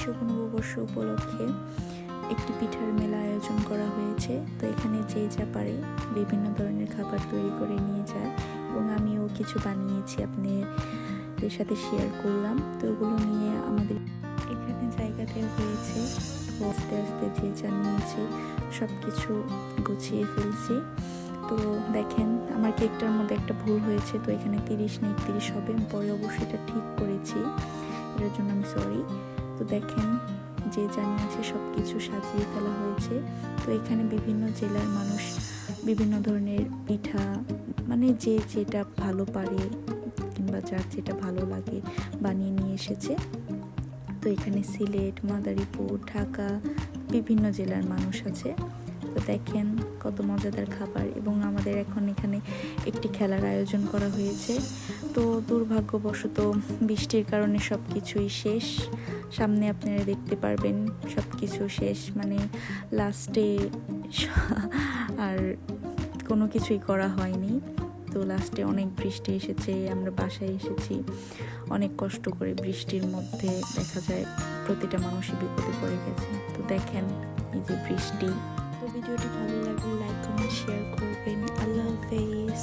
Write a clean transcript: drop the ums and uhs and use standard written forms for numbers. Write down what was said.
বৈশাখ নববর্ষ উপলক্ষে একটি পিঠার মেলা আয়োজন করা হয়েছে। তো এখানে যে যা পারে বিভিন্ন ধরনের খাবার তৈরি করে নিয়ে যায় এবং আমিও কিছু বানিয়েছি আপনাদের সাথে শেয়ার করলাম। তো ওগুলো নিয়ে আমাদের এখানে জায়গাতে হয়েছে, তো আস্তে আস্তে যে যা নিয়েছি সব কিছু গুছিয়ে ফেলছি। তো দেখেন আমার কেকটার মধ্যে একটা ভুল হয়েছে, তো এখানে 30 না 31 হবে, পরে অবশ্যই এটা ঠিক করেছি, এটার জন্য আমি সরি। তো দেখেন যে জানিয়েছে সব কিছু সাজিয়ে ফেলা হয়েছে। তো এখানে বিভিন্ন জেলার মানুষ বিভিন্ন ধরনের পিঠা, মানে যে যেটা ভালো পারে কিংবা যার যেটা ভালো লাগে বানিয়ে নিয়ে এসেছে। তো এখানে সিলেট, মাদারীপুর, ঢাকা বিভিন্ন জেলার মানুষ আছে। তো দেখেন কত মজাদার খাবার। এবং আমাদের এখন এখানে একটি খেলার আয়োজন করা হয়েছে। তো দুর্ভাগ্যবশত বৃষ্টির কারণে সব কিছুই শেষ। সামনে আপনারা দেখতে পারবেন সব কিছু শেষ, মানে লাস্টে আর কোনো কিছুই করা হয়নি। তো লাস্টে অনেক বৃষ্টি এসেছে, আমরা বাসায় এসেছি অনেক কষ্ট করে বৃষ্টির মধ্যে, দেখা যায় প্রতিটা মানুষই বিপদে পড়ে গেছে। তো দেখেন এই যে বৃষ্টি। তো ভিডিওটি ভালো লাগলে লাইক, কমেন্ট, শেয়ার করবেন। আল্লাহ হাফেজ।